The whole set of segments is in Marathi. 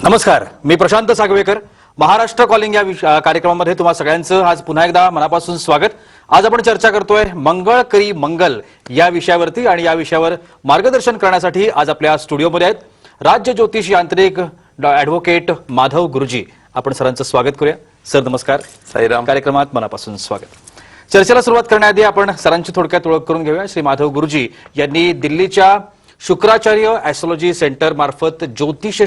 नमस्कार, मी प्रशांत सागवेकर. महाराष्ट्र कॉलिंग या कार्यक्रमामध्ये तुम्हा सगळ्यांचं आज पुन्हा एकदा मनापासून स्वागत. आज आपण चर्चा करतोय मंगळ करी मंगल या विषयावरती आणि या विषयावर मार्गदर्शन करण्यासाठी आज आपल्या स्टुडिओमध्ये आहेत राज्य ज्योतिष यांत्रिक ॲडव्होकेट माधव गुरुजी. आपण सरांचं स्वागत करूया. सर नमस्कार. साईराम. कार्यक्रमात मनापासून स्वागत. चर्चेला सुरुवात करण्याआधी आपण सरांची थोडक्यात ओळख करून घेऊया. श्री माधव गुरुजी यांनी दिल्लीच्या शुक्राचार्य ॲस्ट्रॉलॉजी सेंटर मार्फत ज्योतिष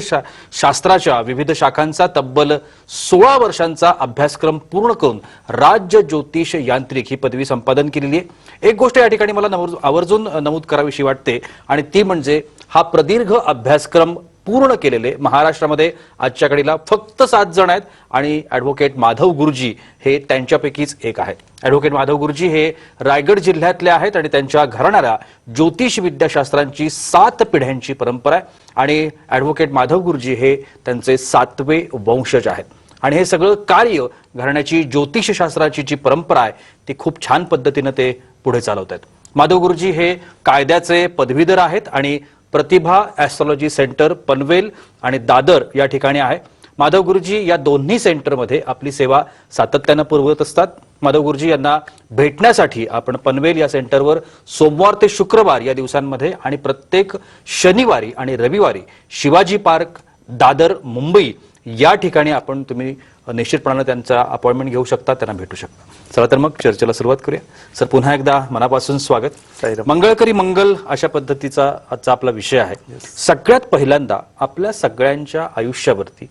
शास्त्राच्या विविध शाखांचा तब्बल 16 वर्षांचा अभ्यासक्रम पूर्ण करून राज्य ज्योतिष यांत्रिक ही पदवी संपादन केलेली आहे. एक गोष्ट या ठिकाणी मला आवर्जून नमूद करावीशी वाटते आणि ती म्हणजे हा प्रदीर्घ अभ्यासक्रम पूर्ण केलेले महाराष्ट्रामध्ये आजच्या घडीला फक्त 7 जण आहेत आणि ॲडव्होकेट माधव गुरुजी हे त्यांच्यापैकीच एक आहेत. ॲडव्होकेट माधव गुरुजी हे रायगड जिल्ह्यातले आहेत आणि त्यांच्या घराण्याला ज्योतिष विद्याशास्त्रांची 7 पिढ्यांची परंपरा आहे आणि ॲडव्होकेट माधव गुरुजी हे त्यांचे 7वे वंशज आहेत आणि हे सगळं कार्य घराण्याची ज्योतिषशास्त्राची जी परंपरा आहे ती खूप छान पद्धतीने ते पुढे चालवत आहेत. माधव गुरुजी हे कायद्याचे पदवीधर आहेत आणि प्रतिभा ॲस्ट्रॉलॉजी सेंटर पनवेल आणि दादर या ठिकाणी आहे. माधव गुरुजी या दोन्ही सेंटरमध्ये आपली सेवा सातत्यानं पुरवत असतात. माधव गुरुजी यांना भेटण्यासाठी आपण पनवेल या सेंटरवर सोमवार ते शुक्रवार या दिवसांमध्ये आणि प्रत्येक शनिवारी आणि रविवारी शिवाजी पार्क दादर मुंबई या ठिकाणी आपण तुम्ही निश्चितपणाने त्यांचा अपॉइंटमेंट घेऊ शकता, त्यांना भेटू शकता. चला तर मग चर्चेला सुरुवात करूया. सर पुन्हा एकदा मनापासून स्वागत. मंगळ करी मंगल अशा पद्धतीचा आजचा आपला विषय आहे. सगळ्यात पहिल्यांदा आपल्या सगळ्यांच्या आयुष्यावरती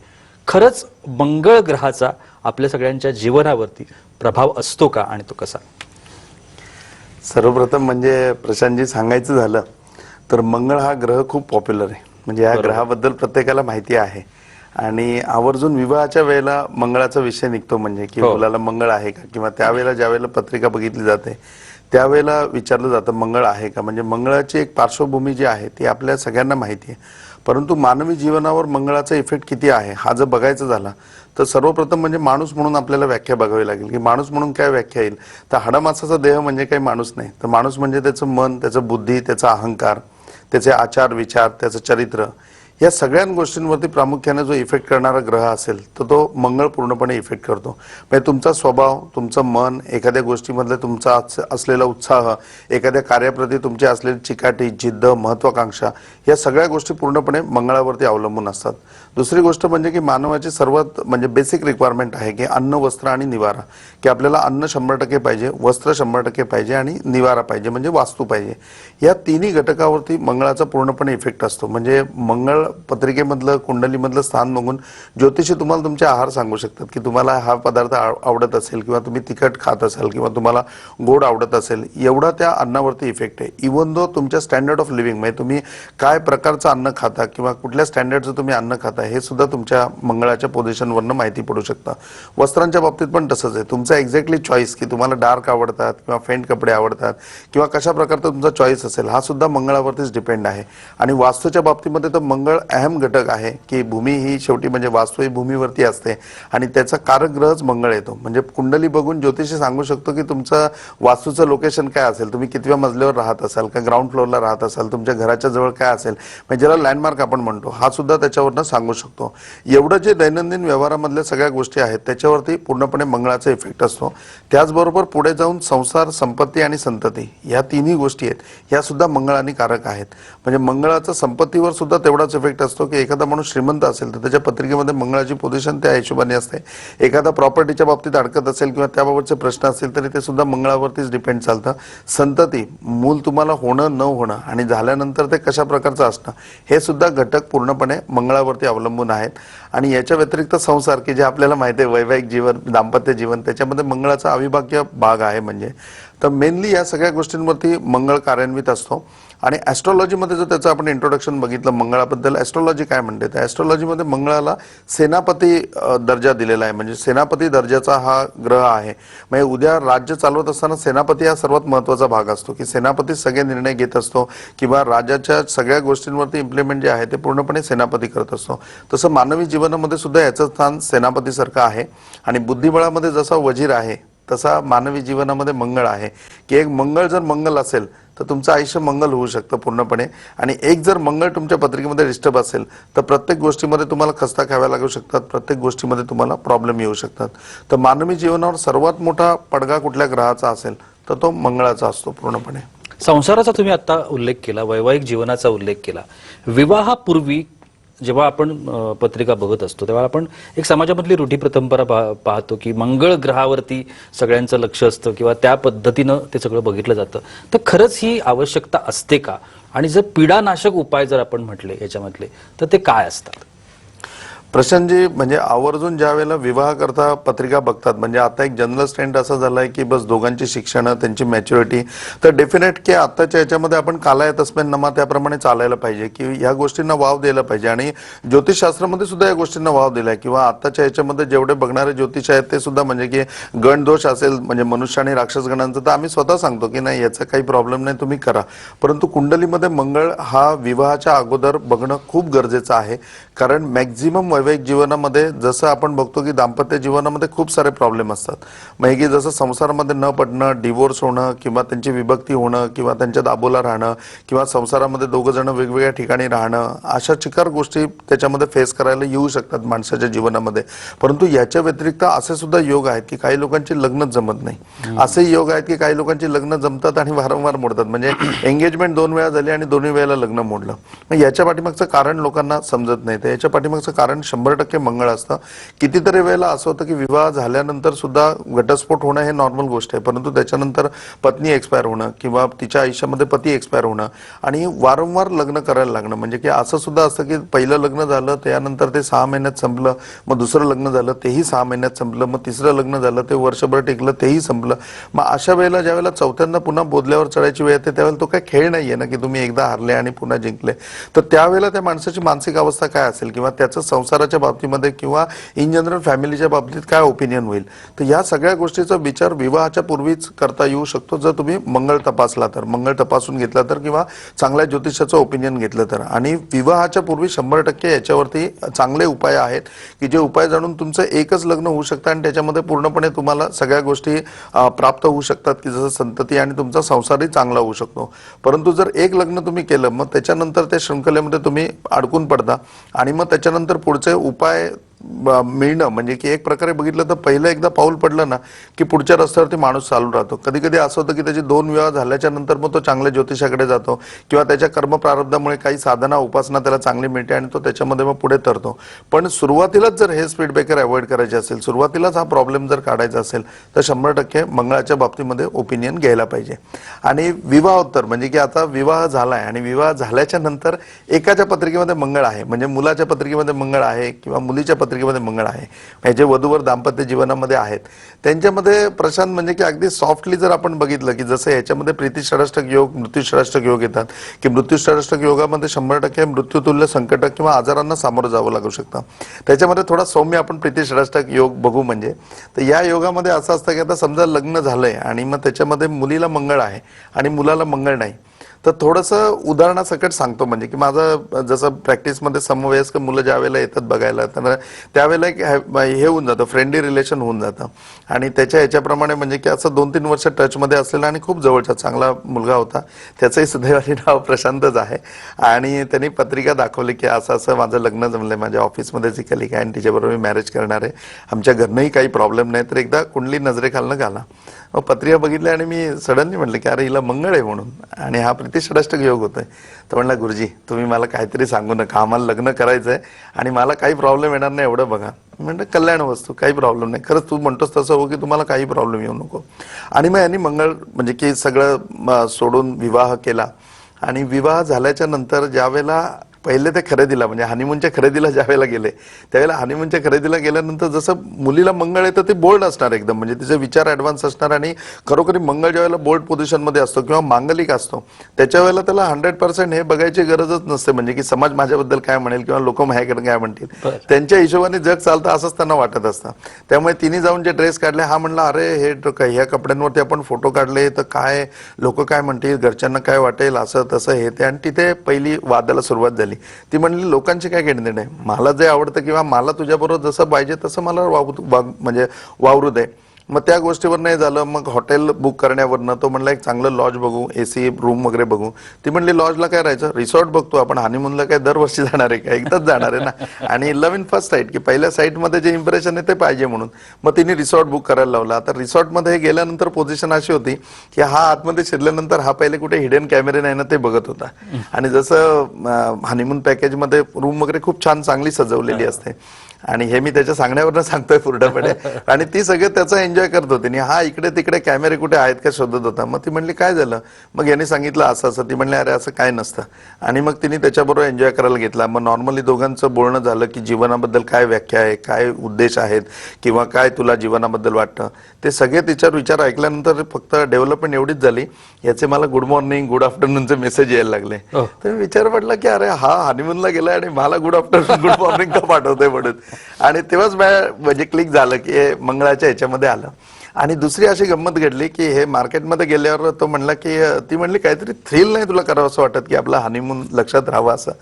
खरंच मंगळ ग्रहाचा आपल्या सगळ्यांच्या जीवनावरती प्रभाव असतो का आणि तो कसा? सर्वप्रथम म्हणजे प्रशांतजी सांगायचं झालं तर मंगळ हा ग्रह खूप पॉप्युलर आहे. म्हणजे या ग्रहाबद्दल प्रत्येकाला माहिती आहे आणि आवर्जून विवाहाच्या वेळेला मंगळाचा विषय निघतो. म्हणजे की मुलाला मंगळ आहे का, किंवा त्यावेळेला ज्या वेळेला पत्रिका बघितली जाते त्यावेळेला विचारलं जातं मंगळ आहे का. म्हणजे मंगळाची एक पार्श्वभूमी जी आहे ती आपल्या सगळ्यांना माहिती आहे. परंतु मानवी जीवनावर मंगळाचा इफेक्ट किती आहे हा जर बघायचं झाला तर सर्वप्रथम म्हणजे माणूस म्हणून आपल्याला व्याख्या बघावी लागेल की माणूस म्हणून काय व्याख्या येईल. तर हाडामासाचा देह म्हणजे काही माणूस नाही, तर माणूस म्हणजे त्याचं मन, त्याचं बुद्धी, त्याचा अहंकार, त्याचे आचार विचार, त्याचं चरित्र, या सगळ्या गोष्टींवरती प्रामुख्याने जो इफेक्ट करणारा ग्रह असेल तर तो मंगळ पूर्णपणे इफेक्ट करतो. म्हणजे तुमचा स्वभाव, तुमचं मन, एखाद्या गोष्टीमधले तुमचा असलेला उत्साह, एखाद्या कार्याप्रती तुमची असलेली चिकाटी, जिद्द, महत्वाकांक्षा, या सगळ्या गोष्टी पूर्णपणे मंगळावरती अवलंबून असतात. दुसरी गोष्ट म्हणजे की मानवाची सर्वात म्हणजे बेसिक रिक्वायरमेंट आहे की अन्न, वस्त्र आणि निवारा. की आपल्याला अन्न 100% पाहिजे, वस्त्र 100% पाहिजे आणि निवारा पाहिजे म्हणजे वास्तू पाहिजे. या तिन्ही घटकावरती मंगळाचा पूर्णपणे इफेक्ट असतो. म्हणजे मंगळ पत्रिकेमधलं कुंडलीमधलं स्थान बघून ज्योतिषी तुम्हाला तुमचे आहार सांगू शकतात की तुम्हाला हा पदार्थ आवडत असेल किंवा तुम्ही तिखट खात असाल किंवा तुम्हाला गोड आवडत असेल, एवढा त्या अन्नावरती इफेक्ट आहे. इव्हन दो तुमच्या स्टँडर्ड ऑफ लिव्हिंग म्हणजे तुम्ही काय प्रकारचं अन्न खाता किंवा कुठल्या स्टँडर्डचं तुम्ही अन्न खाता हे सुद्धा तुमच्या मंगळाच्या पोझिशनवरनं माहिती पडू शकतं. वस्त्रांच्या बाबतीत पण तसंच आहे. तुमचा एक्झॅक्टली चॉईस की तुम्हाला डार्क आवडतात किंवा फेंट कपडे आवडतात किंवा कशा प्रकारचा तुमचा चॉईस असेल हा सुद्धा मंगळावरतीच डिपेंड आहे. आणि वास्तूच्या बाबतीमध्ये तर मंगळ अहम घटक आहे की भूमी ही शेवटी म्हणजे वास्तू ही भूमीवरती असते आणि त्याचा कारक ग्रहच मंगळ येतो. म्हणजे कुंडली बघून ज्योतिषी सांगू शकतो की तुमचं वास्तूचं लोकेशन काय असेल, तुम्ही कितव्या मजल्यावर राहत असाल का ग्राउंड फ्लोअरला राहत असाल, तुमच्या घराच्या जवळ काय असेल, म्हणजे ज्याला लँडमार्क आपण म्हणतो हा सुद्धा त्याच्यावरनं सांगू शकतो. एवढं जे दैनंदिन व्यवहारामधल्या सगळ्या गोष्टी आहेत त्याच्यावरती पूर्णपणे मंगळाचा इफेक्ट असतो. त्याचबरोबर पुढे जाऊन संसार, संपत्ती आणि संतती या तिन्ही गोष्टी आहेत ह्या सुद्धा मंगळाने कारक आहेत. म्हणजे मंगळाचा संपत्तीवर सुद्धा तेवढाच इफेक्ट असतो की एखादा माणूस श्रीमंत असेल तर त्याच्या पत्रिकेमध्ये मंगळाची पोझिशन त्या हिशोबाने असते. एखादा प्रॉपर्टीच्या बाबतीत अडकत असेल किंवा त्याबाबतचे प्रश्न असतील तरी ते सुद्धा मंगळावरतीच डिपेंड चालतं. संतती, मूल तुम्हाला होणं न होणं आणि झाल्यानंतर ते कशा प्रकारचं असणं हे सुद्धा घटक पूर्णपणे मंगळावरती अवलंबून आहेत. आणि याच्या व्यतिरिक्त संसार की जे आपल्याला माहिती आहे वैवाहिक जीवन, दाम्पत्य जीवन, त्याच्यामध्ये मंगळाचा अविभाज्य भाग आहे. म्हणजे तर मेनली या सगळ्या गोष्टींवरती मंगळ कार्यान्वित असतो. आणि ॲस्ट्रॉलॉजीमध्ये जर त्याचं आपण इंट्रोडक्शन बघितलं मंगळाबद्दल, ॲस्ट्रॉलॉजी काय म्हणते तर ॲस्ट्रॉलॉजीमध्ये मंगळाला सेनापती दर्जा दिलेला आहे. म्हणजे सेनापती दर्जाचा हा ग्रह आहे. म्हणजे उद्या राज्य चालवत असताना सेनापती हा सर्वात महत्त्वाचा भाग असतो की सेनापती सगळे निर्णय घेत असतो किंवा राज्याच्या सगळ्या गोष्टींवरती इम्प्लिमेंट जे आहे ते पूर्णपणे सेनापती करत असतो. तसं मानवी जीवनामध्ये सुद्धा याचं स्थान सेनापतीसारखं आहे. आणि बुद्धिबळामध्ये जसा वजीर आहे तसा मानवी जीवनामध्ये मंगळ आहे की एक मंगळ जर मंगल असेल तर तुमचं आयुष्य मंगल होऊ शकतं पूर्णपणे, आणि एक जर मंगळ तुमच्या पत्रिकेमध्ये डिस्टर्ब असेल तर प्रत्येक गोष्टीमध्ये तुम्हाला खस्ता खाव्या लागू शकतात, प्रत्येक गोष्टीमध्ये तुम्हाला प्रॉब्लेम येऊ शकतात. तर मानवी जीवनावर सर्वात मोठा पडगा कुठल्या ग्रहाचा असेल तर तो मंगळाचा असतो पूर्णपणे. संसाराचा तुम्ही आता उल्लेख केला, वैवाहिक जीवनाचा उल्लेख केला. विवाहापूर्वी जेव्हा आपण पत्रिका बघत असतो तेव्हा आपण एक समाजामधली रूढी परंपरा पाहतो की मंगळ ग्रहावरती सगळ्यांचं लक्ष असतं किंवा त्या पद्धतीनं ते सगळं बघितलं जातं. तर खरंच ही आवश्यकता असते का? आणि जर पीडानाशक उपाय जर आपण म्हटले याच्यामधले तर ते काय असतात? प्रशांतजी, म्हणजे आवर्जून ज्या वेळेला विवाह करता पत्रिका बघतात, म्हणजे आता एक जनरल स्टँड असा झालाय की बस दोघांची शिक्षण, त्यांची मॅच्युरिटी, तर डेफिनेट की आताच्या याच्यामध्ये आपण कालाय तस्मै नमा त्याप्रमाणे चालायला पाहिजे की ह्या गोष्टींना वाव द्यायला पाहिजे. आणि ज्योतिषशास्त्रामध्ये सुद्धा या गोष्टींना वाव दिलाय किंवा आताच्या याच्यामध्ये जेवढे बघणारे ज्योतिष आहेत ते सुद्धा म्हणजे की गणदोष असेल म्हणजे मनुष्य आणि राक्षस गणांचं तर आम्ही स्वतः सांगतो की नाही याचा काही प्रॉब्लेम नाही, तुम्ही करा. परंतु कुंडलीमध्ये मंगळ हा विवाहाच्या अगोदर बघणं खूप गरजेचं आहे. कारण मॅक्झिमम वैवाहिक जीवनामध्ये जसं आपण बघतो की दाम्पत्य जीवनामध्ये खूप सारे प्रॉब्लेम असतात. मग की जसं संसारामध्ये न पडणं, डिवोर्स होणं किंवा त्यांची विभक्ती होणं किंवा त्यांच्या दाबोला राहणं किंवा संसारामध्ये दोघं जण वेगवेगळ्या ठिकाणी राहणं, अशा चिकार गोष्टी त्याच्यामध्ये फेस करायला येऊ शकतात माणसाच्या जीवनामध्ये. परंतु याच्या व्यतिरिक्त असे सुद्धा योग आहेत की काही लोकांची लग्न जमत नाही, असे योग आहेत की काही लोकांची लग्न जमतात आणि वारंवार मोडतात. म्हणजे एंगेजमेंट 2 वेळा झाली आणि दोन्ही वेळेला लग्न मोडलं. मग याच्या पाठीमागचं कारण लोकांना समजत नाही. तर याच्या पाठीमागचं कारण 100% मंगळ असतं. कितीतरी वेळेला असं होतं की विवाह झाल्यानंतर सुद्धा घटस्फोट होणं हे नॉर्मल गोष्ट आहे, परंतु त्याच्यानंतर पत्नी एक्सपायर होणं किंवा तिच्या आयुष्यामध्ये पती एक्सपायर होणं आणि वारंवार लग्न करायला लागणं. म्हणजे की असं सुद्धा असतं की पहिलं लग्न झालं त्यानंतर ते 6 महिन्यात संपलं, मग दुसरं लग्न झालं तेही 6 महिन्यात संपलं, मग तिसरं लग्न झालं ते वर्षभर टिकलं तेही संपलं. मग अशा वेळेला ज्यावेळेला चौथ्यांदा पुन्हा बोधल्यावर चढायची वेळ येते त्यावेळेला तो काय खेळ नाहीये ना की तुम्ही एकदा हारले आणि पुन्हा जिंकले. तर त्यावेळेला त्या माणसाची मानसिक अवस्था काय असेल किंवा त्याचं संसाराच्या बाबतीमध्ये किंवा इन जनरल फॅमिलीच्या बाबतीत काय ओपिनियन होईल. तर या सगळ्या गोष्टीचा विचार विवाहाच्या पूर्वीच करता येऊ शकतो जर तुम्ही मंगळ तपासला तर, मंगळ तपासून घेतला तर किंवा चांगल्या ज्योतिषाचं ओपिनियन घेतलं तर. आणि विवाहाच्या पूर्वी 100% याच्यावरती चांगले उपाय आहेत की जे उपाय जाणून तुमचं एकच लग्न होऊ शकतं आणि त्याच्यामध्ये पूर्णपणे तुम्हाला सगळ्या गोष्टी प्राप्त होऊ शकतात की जसं संतती आणि तुमचा संसारही चांगला होऊ शकतो. परंतु जर एक लग्न तुम्ही केलं मग त्याच्यानंतर त्या शृंखलेमध्ये तुम्ही अडकून पडता आणि मग त्याच्यानंतर पुढचे उपाय मिळणं म्हणजे की एक प्रकारे बघितलं तर पहिलं एकदा पाऊल पडलं ना की पुढच्या रस्त्यावरती माणूस चालू राहतो. कधी कधी असं होतं की त्याचे 2 विवाह झाल्याच्या नंतर मग तो चांगल्या ज्योतिषाकडे जातो किंवा त्याच्या कर्मप्रारब्धामुळे काही साधना उपासना त्याला चांगली मिळते आणि तो त्याच्यामध्ये मग पुढे तरतो. पण सुरुवातीलाच जर हे स्पीड ब्रेकर अवॉइड करायचे असेल, सुरुवातीलाच हा प्रॉब्लेम जर काढायचा असेल तर 100% मंगळाच्या बाबतीमध्ये ओपिनियन घ्यायला पाहिजे. आणि विवाहोत्तर म्हणजे की आता विवाह झालाय आणि विवाह झाल्याच्या नंतर एकाच्या पत्रिकेमध्ये मंगळ आहे, म्हणजे मुलाच्या पत्रिकेमध्ये मंगळ आहे किंवा मुलीच्या पत्रिकेमध्ये मंगळ आहे, हे जे वधूवर दाम्पत्य जीवनामध्ये आहेत त्यांच्यामध्ये प्रशांत म्हणजे की अगदी सॉफ्टली जर आपण बघितलं की जसं याच्यामध्ये प्रीतिषडाष्टक योग, मृत्यूषडाष्टक योग येतात की मृत्यूषडाष्टक योगामध्ये 100% मृत्यूतुल्य संकट किंवा आजारांना सामोरं जावं लागू शकतं. त्याच्यामध्ये थोडा सौम्य आपण प्रीतिषडाष्टक योग बघू. म्हणजे तर या योगामध्ये असं असतं की आता समजा लग्न झालंय आणि मग त्याच्यामध्ये मुलीला मंगळ आहे आणि मुलाला मंगळ नाही, तर थोडंसं उदाहरणासकट सांगतो. म्हणजे की माझं जसं प्रॅक्टिसमध्ये समवयस्क मुलं ज्या वेळेला येतात बघायला तर त्यावेळेला एक हे होऊन जातं, फ्रेंडली रिलेशन होऊन जातं. आणि त्याच्या ह्याच्याप्रमाणे म्हणजे की असं 2-3 वर्ष टचमध्ये असलेला आणि खूप जवळचा चांगला मुलगा होता, त्याचंही सुदैवाने नाव प्रशांतच आहे. आणि त्यांनी पत्रिका दाखवली की असं असं माझं लग्न जमलंय, माझ्या ऑफिसमध्येच ही कलिका आहे आणि तिच्याबरोबर मी मॅरेज करणार आहे, आमच्या घरनंही काही प्रॉब्लेम नाही, तर एकदा कुंडली नजरेखालनं घाला. मग पत्रिका बघितली आणि मी सडनली म्हटलं की अरे हिला मंगळ आहे म्हणून आणि हा प्रीतिषडाष्टक योग होतोय. तर म्हणला गुरुजी तुम्ही मला काहीतरी सांगू नका, आम्हाला लग्न करायचंय आणि मला काही प्रॉब्लेम येणार नाही एवढं बघा. म्हणलं कल्याण वस्तू, काही प्रॉब्लेम नाही, खरंच तू म्हणतोस तसं हो की तुम्हाला काही प्रॉब्लेम येऊ नको. आणि मग यांनी मंगळ म्हणजे की सगळं सोडून विवाह केला. आणि विवाह झाल्याच्या नंतर ज्या वेळेला पहिले ते खरेदीला म्हणजे हनीमूनच्या खरेदीला ज्या वेळेला गेले त्यावेळेला हनीमूनच्या खरेदीला गेल्यानंतर जसं मुलीला मंगळ आहे तर ते बोल्ड असणार एकदम, म्हणजे तिचे विचार ॲडव्हान्स असणार. आणि खरोखरी मंगळ ज्या वेळेला बोल्ड पोझिशनमध्ये असतो किंवा मांगलिक असतो त्याच्या वेळेला त्याला 100% हे बघायची गरजच नसते, म्हणजे की समाज माझ्याबद्दल काय म्हणेल किंवा लोक माझ्याकडे काय म्हणतील, त्यांच्या हिशोबाने जग चालतं असंच त्यांना वाटत असतं. त्यामुळे तिने जाऊन जे ड्रेस काढले, हा म्हणला अरे हे ह्या कपड्यांवरती आपण फोटो काढले तर काय लोक काय म्हणतील, घरच्यांना काय वाटेल, असं तसं हे ते. आणि तिथे पहिली वादाला सुरुवात झाली. ती म्हणली लोकांचे काय घेणं देणं आहे, मला जे आवडतं किंवा मला तुझ्याबरोबर जसं पाहिजे तसं मला म्हणजे वावरू दे. मग त्या गोष्टीवर नाही झालं, मग हॉटेल बुक करण्यावरनं तो म्हणला एक चांगलं लॉज बघू, एसी रूम वगैरे बघू. ती म्हणली लॉजला काय राहायचं, रिसॉर्ट बघतो आपण, हनीमूनला काय दरवर्षी जाणार आहे का, एकदाच जाणार आहे ना. आणि लव्ह इन फर्स्ट साईट की पहिल्या साईटमध्ये जे इम्प्रेशन आहे ते पाहिजे म्हणून मग तिने रिसॉर्ट बुक करायला लावला. आता रिसॉर्टमध्ये गेल्यानंतर पोझिशन अशी होती की हा आतमध्ये शिरल्यानंतर हा पहिले कुठे हिडन कॅमेरे नाही ना ते बघत होता. आणि जसं हनीमून पॅकेजमध्ये रूम वगैरे खूप छान चांगली सजवलेली असते, आणि हे मी त्याच्या सांगण्यावरनं सांगतोय पूर्णपणे. आणि ती सगळं त्याचा एन्जॉय करत होती आणि हा इकडे तिकडे कॅमेरे कुठे आहेत का शोधत होता. मग ती म्हणली काय झालं, मग यांनी सांगितलं असं असं. ती म्हणली अरे असं काय नसतं. आणि मग तिने त्याच्याबरोबर एन्जॉय करायला घेतला. मग नॉर्मली दोघांचं बोलणं झालं की जीवनाबद्दल काय व्याख्या आहे, काय उद्देश आहेत, किंवा काय तुला जीवनाबद्दल वाटतं. ते सगळे तिच्यावर विचार ऐकल्यानंतर फक्त डेव्हलपमेंट एवढीच झाली, याचे मला गुड मॉर्निंग गुड आफ्टरनूनचे मेसेज यायला लागले. तर मी विचार पडला की अरे हा हनीमूनला गेला आणि मला गुड आफ्टरनून गुड मॉर्निंग का पाठवतोय म्हणून. आणि तेव्हाच म्हणजे क्लिक झालं की हे मंगळाच्या ह्याच्यामध्ये आलं. आणि दुसरी अशी गंमत घडली की हे मार्केटमध्ये गेल्यावर तो म्हणला की ती म्हणली काहीतरी थ्रिल नाही तुला करावं असं वाटत की आपला हनीमून लक्षात राहावं असं.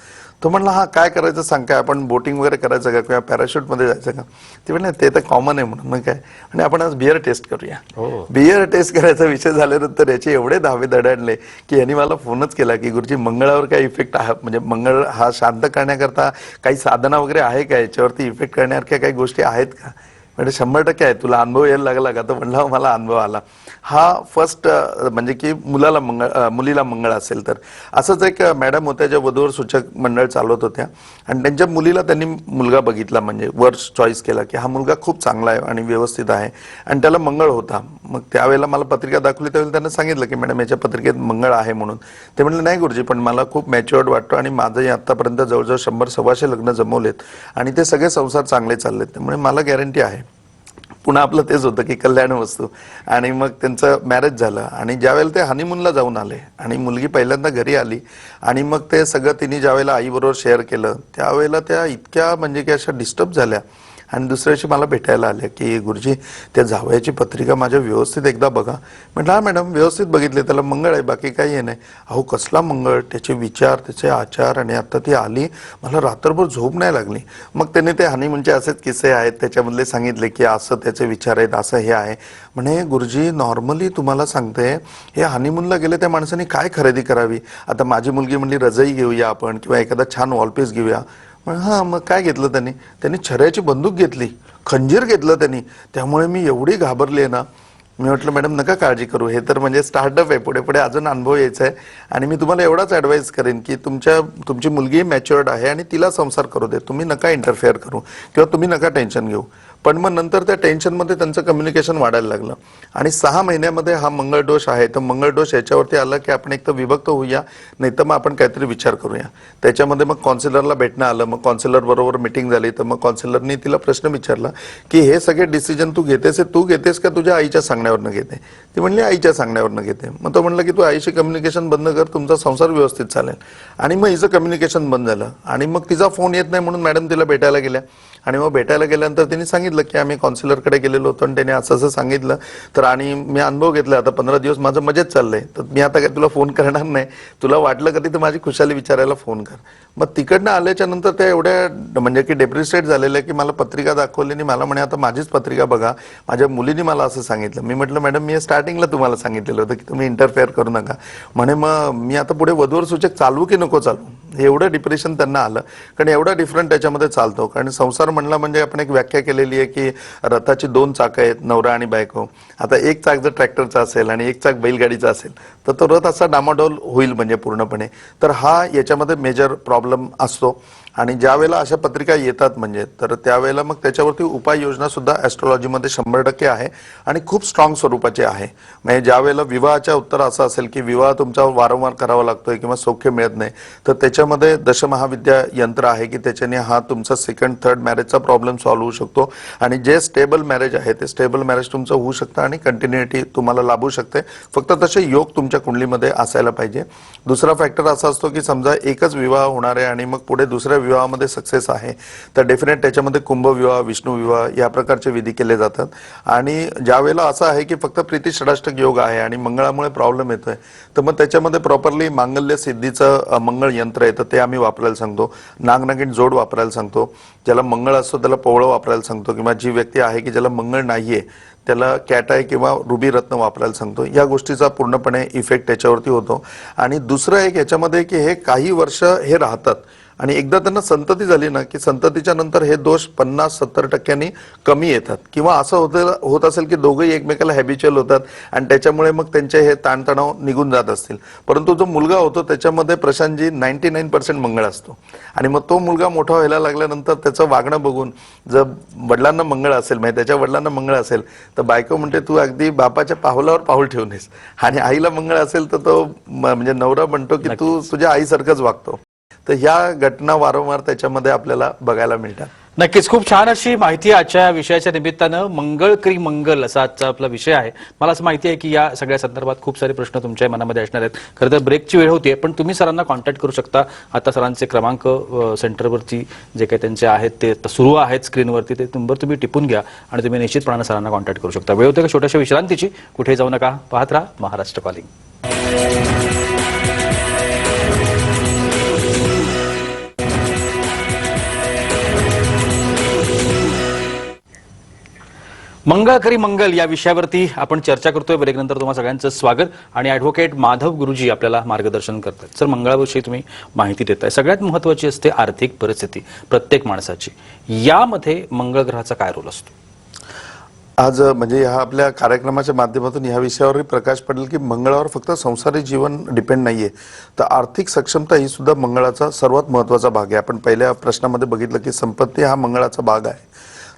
तो म्हणला हा काय करायचं सांग, काय आपण बोटिंग वगैरे करायचं का किंवा पॅराशूटमध्ये जायचं का. ती म्हणले ते तर कॉमन आहे म्हणून. मग काय आणि आपण आज बियर टेस्ट करूया. बियर टेस्ट करायचा विषय झाल्यानंतर याचे एवढे धावे दडाडले की यांनी मला फोनच केला की गुरुजी मंगळावर काय इफेक्ट आहे, म्हणजे मंगळ हा शांत करण्याकरता काही साधना वगैरे आहे का, याच्यावरती इफेक्ट करण्यासारख्या काही गोष्टी आहेत का. म्हणजे 100% आहे, तुला अनुभव यायला लागला का. तर म्हणला मला अनुभव आला. हा फर्स्ट म्हणजे की मुलीला मंगळ असेल तर. असंच एक मॅडम होत्या ज्या वधूवर सूचक मंडळ चालवत होत्या आणि त्यांच्या मुलीला त्यांनी मुलगा बघितला, म्हणजे वर्ष चॉईस केला की हा मुलगा खूप चांगला आहे आणि व्यवस्थित आहे आणि त्याला मंगळ होता. मग त्यावेळेला मला पत्रिका दाखवली त्यावेळेला त्यांना सांगितलं की मॅडम याच्या पत्रिकेत मंगळ आहे म्हणून. ते म्हणले नाही गुरुजी पण मला खूप मॅच्युअर्ड वाटतो आणि माझंही आतापर्यंत जवळजवळ 100-125 लग्न जमवलेत आणि ते सगळे संसार चांगले चाललेत, त्यामुळे मला गॅरंटी आहे. पुन्हा आपलं तेच होतं की कल्याण वस्तू. आणि मग त्यांचं मॅरेज झालं आणि ज्यावेळेला ते हनीमूनला जाऊन आले आणि मुलगी पहिल्यांदा घरी आली आणि मग ते सगळं तिने ज्यावेळेला आईबरोबर शेअर केलं त्यावेळेला त्या इतक्या म्हणजे की अशा डिस्टर्ब झाल्या आणि दुसऱ्या दिवशी मला भेटायला आल्या की गुरुजी त्या जावयाची पत्रिका माझ्या व्यवस्थित एकदा बघा. म्हटलं हा मॅडम व्यवस्थित बघितले, त्याला मंगळ आहे बाकी काही हे नाही. अहो कसला मंगळ, त्याचे विचार त्याचे आचार. आणि आता ती आली मला रात्रभर झोप नाही लागली. मग त्याने ते हनीमूनचे असेच किस्से आहेत त्याच्यामधले सांगितले की असं त्याचे विचार आहेत, असं हे आहे. म्हणे गुरुजी नॉर्मली तुम्हाला सांगते हे हनीमूनला गेले त्या माणसाने काय खरेदी करावी. आता माझी मुलगी म्हणली रजई घेऊया आपण किंवा एखादा छान वॉलपीस घेऊया. हा मग काय घेतलं त्यांनी छऱ्याची बंदूक घेतली, खंजीर घेतलं त्यांनी. त्यामुळे मी एवढी घाबरली आहे ना. मी म्हटलं मॅडम नका काळजी करू, हे तर म्हणजे स्टार्टअप आहे, पुढे पुढे अजून अनुभव यायचा आहे. आणि मी तुम्हाला एवढाच ॲडवाईस करेन की तुमची मुलगी मॅच्युअर्ड आहे आणि तिला संसार करू दे, तुम्ही नका इंटरफेअर करू किंवा तुम्ही नका टेन्शन घेऊ. पण मग नंतर त्या टेन्शनमध्ये त्यांचं कम्युनिकेशन वाढायला लागलं आणि 6 महिन्यामध्ये हा मंगळ दोष आहे. तर मंगळ दोष याच्यावरती आला की आपण एक तर विभक्त होऊया, नाही तर मग आपण काहीतरी विचार करूया. त्याच्यामध्ये मग कॉन्सिलरला भेटणं आलं. मग कॉन्सिलर बरोबर मिटिंग झाली. तर मग कॉन्सिलरनी तिला प्रश्न विचारला की हे सगळे डिसिजन तू घेतेस का तुझ्या आईच्या सांगण्यावरनं घेते. ती म्हणली आईच्या सांगण्यावरनं घेते. मग तो म्हणला की तू आईशी कम्युनिकेशन बंद कर, तुमचा संसार व्यवस्थित चालेल. आणि मग हिचं कम्युनिकेशन बंद झालं आणि मग तिचा फोन येत नाही म्हणून मॅडम तिला भेटायला गेल्या. आणि मग भेटायला गेल्यानंतर त्यांनी सांगितलं की आम्ही कॉन्सिलरकडे गेलेलो होतो आणि त्याने असं असं सांगितलं. तर आणि मी अनुभव घेतला, आता 15 दिवस माझं मजेत चाललंय, तर मी आता काय तुला फोन करणार नाही, तुला वाटलं कधी तर माझी खुशाली विचारायला फोन कर. मग तिकडनं आल्याच्या नंतर त्या एवढ्या म्हणजे की डेप्रिसिएट झालेल्या की मला पत्रिका दाखवली आणि मला म्हणे आता माझीच पत्रिका बघा, माझ्या मुलीने मला असं सांगितलं. मी म्हटलं मॅडम मी स्टार्टिंगला तुम्हाला सांगितलेलं होतं की तुम्ही इंटरफेअर करू नका. म्हणे मग मी आता पुढे वधूवर सूचक चालवू की नको चालवू. एवढं डिप्रेशन त्यांना आलं कारण एवढा डिफरंट त्याच्यामध्ये चालतो. कारण संसार म्हणला म्हणजे आपण एक व्याख्या केलेली आहे की रथाची 2 चाकं आहेत, नवरा आणि बायको. आता एक चाक जर ट्रॅक्टरचा असेल आणि एक चाक बैलगाडीचा असेल तर तो रथ असा डामाडोल होईल म्हणजे पूर्णपणे. तर हा याच्यामध्ये मेजर प्रॉब्लेम असतो. आणि ज्या वेळेला अशा पत्रिका येतात म्हणजे तर त्यावेळेला मग त्याच्यावरती उपाययोजना सुद्धा ॲस्ट्रॉलॉजीमध्ये 100% आहे आणि खूप स्ट्रॉंग स्वरूपाची आहे. म्हणजे ज्या वेळेला विवाहाच्या उत्तर असं असेल की विवाह तुमचा वारंवार करावा लागतोय किंवा सौख्य मिळत नाही, तर त्याच्यामध्ये दशमहाविद्या यंत्र आहे की त्याच्याने हा तुमचा 2nd, 3rd मॅरेजचा प्रॉब्लेम सॉल्व्ह होऊ शकतो. आणि जे स्टेबल मॅरेज आहे ते स्टेबल मॅरेज तुमचं होऊ शकतं आणि कंटिन्युटी तुम्हाला लाभू शकते. फक्त तसे योग तुमच्या कुंडलीमध्ये असायला पाहिजे. दुसरा फॅक्टर असा असतो की समजा एकच विवाह होणार आहे आणि मग पुढे दुसऱ्या विवाहामध्ये सक्सेस आहे तर डेफिनेट त्याच्यामध्ये कुंभ विवाह, विष्णू विवाह या प्रकारचे विधी केले जातात. आणि ज्या वेळेला असं आहे की फक्त प्रीती षडाष्टक योग आहे आणि मंगळामुळे प्रॉब्लेम येतोय तर मग त्याच्यामध्ये प्रॉपरली मांगल्य सिद्धीचं मंगळ यंत्र येतं ते आम्ही वापरायला सांगतो. नागनागिन जोड वापरायला सांगतो. ज्याला मंगळ असतो त्याला पवळं वापरायला सांगतो, किंवा जी व्यक्ती आहे की ज्याला मंगळ नाहीये त्याला कॅटाय किंवा रुबी रत्न वापरायला सांगतो. या गोष्टीचा पूर्णपणे इफेक्ट त्याच्यावरती होतो. आणि दुसरं एक याच्यामध्ये की हे काही वर्ष हे राहतात आणि एकदा त्यांना संतती झाली ना की संततीच्या नंतर हे दोष 50-70% कमी येतात. किंवा असं होत असेल की दोघंही एकमेकाला हॅबिच्युअल होतात आणि त्याच्यामुळे मग त्यांचे हे ताणतणाव निघून जात असतील. परंतु जो मुलगा होतो त्याच्यामध्ये प्रशांतजी 99% मंगळ असतो आणि मग तो मुलगा मोठा व्हायला लागल्यानंतर त्याचं वागणं बघून जर वडिलांना मंगळ असेल म्हणजे त्याच्या वडिलांना मंगळ असेल तर बायको म्हणते तू अगदी बापाच्या पावलावर पाऊल ठेवून आहेस, आणि आईला मंगळ असेल तर तो म्हणजे नवरा म्हणतो की तू तुझ्या आईसारखंच वागतो. तर ह्या घटना वारंवार त्याच्यामध्ये आपल्याला बघायला मिळतात. नक्कीच खूप छान अशी माहिती आजच्या विषयाच्या निमित्तानं मंगळ क्री मंगल असा आजचा आपला विषय आहे. मला असं माहिती आहे की या सगळ्या संदर्भात खूप सारे प्रश्न तुमच्या मनामध्ये असणार आहेत. खरं तर ब्रेकची वेळ होती पण तुम्ही सरांना कॉन्टॅक्ट करू शकता. आता सरांचे क्रमांक सेंटरवरती जे काही त्यांचे आहेत ते सुरू आहेत स्क्रीनवरती, ते नंबर तुम्ही टिपून घ्या आणि तुम्ही निश्चितपणाने सरांना कॉन्टॅक्ट करू शकता. वेळ होते का छोट्याशा विश्रांतीची, कुठे जाऊ नका, पाहत राहा महाराष्ट्र कॉलिंग. मंगळ करी मंगल या विषयावरती आपण चर्चा करतोय. ब्रेकनंतर तुम्हा सगळ्यांचं स्वागत. आणि ॲडव्होकेट माधव गुरुजी आपल्याला मार्गदर्शन करतात. सर, मंगळाविषयी तुम्ही माहिती देताय. सगळ्यात महत्त्वाची असते आर्थिक परिस्थिती प्रत्येक माणसाची. यामध्ये मंगळ ग्रहाचा काय रोल असतो? आज म्हणजे ह्या आपल्या कार्यक्रमाच्या माध्यमातून ह्या विषयावरही प्रकाश पडेल की मंगळावर फक्त संसारी जीवन डिपेंड नाहीये, तर आर्थिक सक्षमता ही सुद्धा मंगळाचा सर्वात महत्त्वाचा भाग आहे. आपण पहिल्या प्रश्नामध्ये बघितलं की संपत्ती हा मंगळाचा भाग आहे.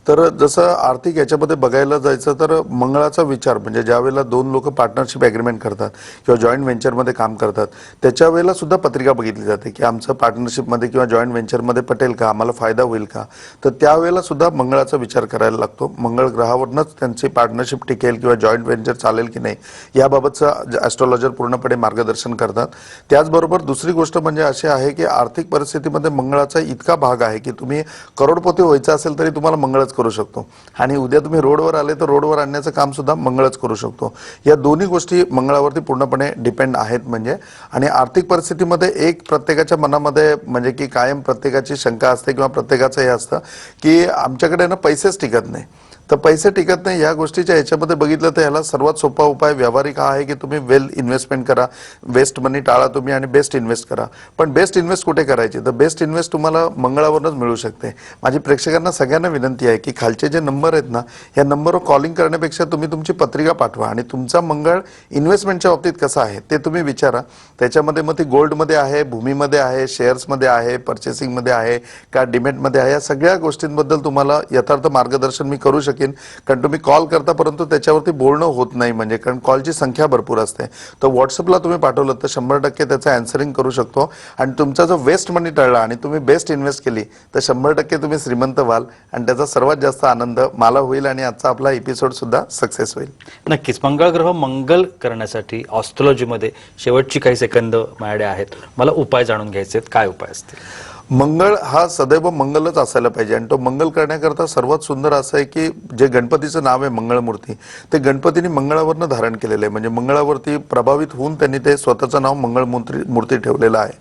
तर जसं आर्थिक याच्यामध्ये बघायला जायचं तर मंगळाचा विचार म्हणजे ज्या वेळेला दोन लोक पार्टनरशिप ॲग्रीमेंट करतात किंवा जॉईंट व्हेंचरमध्ये काम करतात त्याच्या वेळेला सुद्धा पत्रिका बघितली जाते की आमचं पार्टनरशिपमध्ये किंवा जॉईंट व्हेंचरमध्ये पटेल का, आम्हाला फायदा होईल का. तर त्यावेळेला सुद्धा मंगळाचा विचार करायला लागतो. मंगळ ग्रहावरूनच त्यांची पार्टनरशिप टिकेल किंवा जॉईंट व्हेंचर चालेल की नाही याबाबतचं ॲस्ट्रॉलॉजर पूर्णपणे मार्गदर्शन करतात. त्याचबरोबर दुसरी गोष्ट म्हणजे अशी आहे की आर्थिक परिस्थितीमध्ये मंगळाचा इतका भाग आहे की तुम्ही करोडपती व्हायचं असेल तरी तुम्हाला मंगळच करू शकतो, आणि उद्या तुम्ही रोडवर आले तर रोडवर आणण्याचं काम सुद्धा मंगळच करू शकतो. या दोन्ही गोष्टी मंगळावरती पूर्णपणे डिपेंड आहेत. म्हणजे आणि आर्थिक परिस्थितीमध्ये एक प्रत्येकाच्या मनामध्ये म्हणजे की कायम प्रत्येकाची शंका असते किंवा प्रत्येकाचं हे असतं की आमच्याकडे ना पैसेच टिकत नाही. तर पैसे टिकत नाही या गोष्टीच्या ह्याच्यामध्ये बघितलं तर ह्याला सर्वात सोपा उपाय व्यावहारिक हा आहे की तुम्ही वेल इन्व्हेस्टमेंट करा. वेस्ट मनी टाळा तुम्ही आणि बेस्ट इन्व्हेस्ट करा. पण बेस्ट इन्व्हेस्ट कुठे करायची, तर बेस्ट इन्व्हेस्ट तुम्हाला मंगळावरूनच मिळू शकते. माझी प्रेक्षकांना सगळ्यांना विनंती आहे की खालचे जे नंबर आहेत ना या नंबरवर कॉलिंग करण्यापेक्षा तुम्ही तुमची पत्रिका पाठवा आणि तुमचा मंगळ इन्व्हेस्टमेंटच्या बाबतीत कसा आहे ते तुम्ही विचारा. त्याच्यामध्ये मग ती गोल्डमध्ये आहे, भूमीमध्ये आहे, शेअर्समध्ये आहे, पर्चेसिंगमध्ये आहे का डिमेटमध्ये आहे, या सगळ्या गोष्टींबद्दल तुम्हाला यथार्थ मार्गदर्शन मी करू शकतो. कारण तुम्ही कॉल करता परंतु त्याच्यावरती बोलणं होत नाही, म्हणजे कारण कॉलची संख्या भरपूर असते. तर व्हॉट्सअपला तुम्ही पाठवलं तर 100% त्याचं अँसरिंग करू शकतो. आणि तुमचा जो वेस्ट मनी टळला आणि तुम्ही बेस्ट इन्व्हेस्ट केली तर 100% तुम्ही श्रीमंत व्हाल आणि त्याचा सर्वात जास्त आनंद मला होईल आणि आजचा आपला एपिसोड सुद्धा सक्सेस होईल. नक्कीच. मंगळ ग्रह मंगल करण्यासाठी ऑस्ट्रोलॉजीमध्ये शेवटची काही सेकंद माझ्याकडे आहेत. मला उपाय जाणून घ्यायचे आहेत. काय उपाय असतील? मंगळ हा सदैव मंगलच असायला पाहिजे आणि तो मंगल करण्याकरता सर्वात सुंदर असं आहे की जे गणपतीचं नाव आहे मंगळमूर्ती, ते गणपतीने मंगळावरनं धारण केलेलं आहे. म्हणजे मंगळावरती प्रभावित होऊन त्यांनी ते स्वतःचं नाव मूर्ती ठेवलेलं आहे.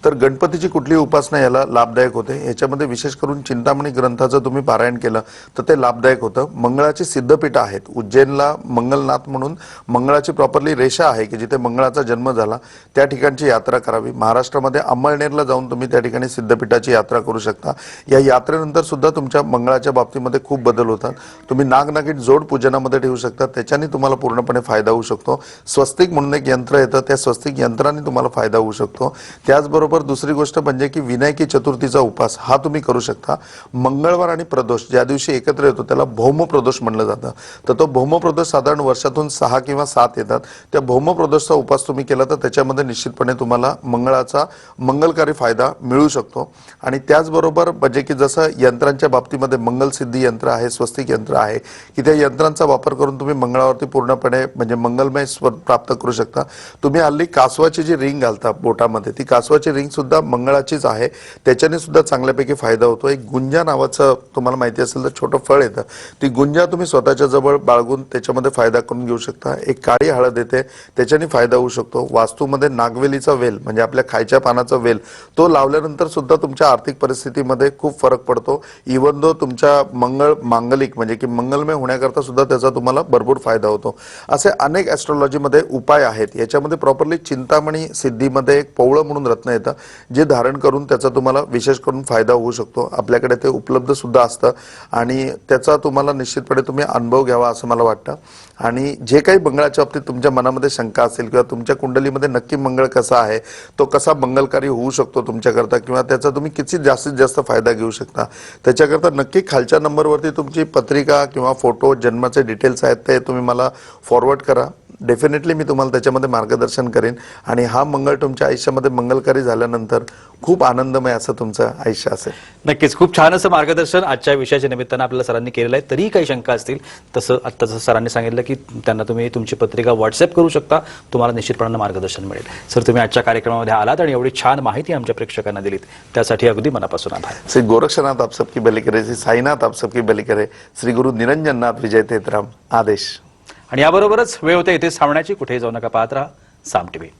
तर गणपतीची कुठली उपासना याला लाभदायक होते. याच्यामध्ये विशेष करून चिंतामणी ग्रंथाचं तुम्ही पारायण केलं तर ते लाभदायक होतं. मंगळाची सिद्धपीठं आहेत. उज्जैनला मंगलनाथ म्हणून मंगळाची प्रॉपरली रेषा आहे की जिथे मंगळाचा जन्म झाला, त्या ठिकाणची यात्रा करावी. महाराष्ट्रामध्ये अंमळनेरला जाऊन तुम्ही त्या ठिकाणी सिद्धपीठाची यात्रा करू शकता. या यात्रेनंतर सुद्धा तुमच्या मंगळाच्या बाबतीमध्ये खूप बदल होतात. तुम्ही नागनागिन जोड पूजनामध्ये ठेवू शकता, त्याच्याने तुम्हाला पूर्णपणे फायदा होऊ शकतो. स्वस्तिक म्हणून एक यंत्र येतं, त्या स्वस्तिक यंत्राने तुम्हाला फायदा होऊ शकतो. त्याचबरोबर दुसरी गोष्ट म्हणजे की विनायकी चतुर्थीचा उपास हा तुम्ही करू शकता. मंगळवार आणि प्रदोष ज्या दिवशी एकत्र येतो त्याला भौम प्रदोष म्हणलं जातं. तर तो भौम प्रदोष साधारण वर्षातून 6 किंवा 7 येतात. त्या भौम प्रदोषचा उपास तुम्ही केला तर त्याच्यामध्ये निश्चितपणे तुम्हाला मंगळाचा मंगलकारी फायदा मिळू शकतो. आणि त्याचबरोबर म्हणजे की जसं यंत्रांच्या बाबतीमध्ये मंगलसिद्धी यंत्र आहे, स्वस्तिक यंत्र आहे, की त्या यंत्रांचा वापर करून तुम्ही मंगळावरती पूर्णपणे म्हणजे मंगलमय स्वर प्राप्त करू शकता. तुम्ही हल्ली कासवाची जी रिंग घालता बोटामध्ये, ती कासवाची रिंग सुद्धा मंगळाचीच आहे, त्याच्याने सुद्धा चांगल्यापैकी फायदा होतो. एक गुंजा नावाचं तुम्हाला माहिती असेल तर छोटं फळ येतं, ती गुंजा तुम्ही स्वतःच्या जवळ बाळगून त्याच्यामध्ये फायदा करून घेऊ शकता. एक काळी हळद येते, त्याच्याने फायदा होऊ शकतो. वास्तूमध्ये नागवेलीचा वेल म्हणजे आपल्या खायच्या पानाचा वेल, तो लावल्यानंतर सुद्धा तुमच्या आर्थिक परिस्थितीमध्ये खूप फरक पडतो. इवन दो तुमच्या मांगलिक म्हणजे की मंगलमय होण्याकरता सुद्धा त्याचा तुम्हाला भरपूर फायदा होतो. असे अनेक ॲस्ट्रॉलॉजीमध्ये उपाय आहेत. याच्यामध्ये प्रॉपरली चिंतामणी सिद्धीमध्ये एक पवळं म्हणून रत्न येतं, जे धारण करून त्याचा तुम्हाला विशेष करून फायदा होऊ शकतो. आपल्याकडे ते उपलब्ध सुद्धा असतं आणि त्याचा तुम्हाला निश्चितपणे तुम्ही अनुभव घ्यावा असं मला वाटतं. आणि जे काही मंगळाच्या बाबतीत तुमच्या मनामध्ये शंका असेल किंवा तुमच्या कुंडलीमध्ये नक्की मंगळ कसा आहे, तो कसा मंगलकारी होऊ शकतो तुमच्याकरता किंवा त्याचा तुम्ही किती जास्तीत जास्त फायदा घेऊ शकता, त्याच्याकरता नक्की खालच्या नंबरवरती तुमची पत्रिका किंवा फोटो, जन्माचे डिटेल्स आहेत ते तुम्ही मला फॉरवर्ड करा. डेफिनेटली मी तुम्हाला त्याच्यामध्ये मार्गदर्शन करेन आणि हा मंगळ तुमच्या आयुष्यामध्ये मंगलकारी झाल्यानंतर खूप आनंदमय असं तुमचं आयुष्य असेल. नक्कीच खूप छान असं मार्गदर्शन आजच्या विषयाच्या निमित्तानं आपल्याला सरांनी केलेलं आहे. तरीही काही शंका असतील, तसं आत्ता जसं सरांनी सांगितलं की त्यांना तुम्ही तुमची पत्रिका व्हॉट्सअप करू शकता, तुम्हाला निश्चितपणे मार्गदर्शन मिळेल. सर, तुम्ही आजच्या कार्यक्रमामध्ये आलात आणि एवढी छान माहिती आमच्या प्रेक्षकांना दिलीत, त्यासाठी अगदी मनापासून आभार. श्री गोरक्षनाथ आप सबकी भली करे, श्री साईनाथ आप सबकी भली करे, श्री गुरु निरंजननाथ विजय तेतराम आदेश. आणि याबरोबरच वेळ होते इथेच थांबण्याची. कुठेही जाऊ नका, पाहत राहा साम टीव्ही.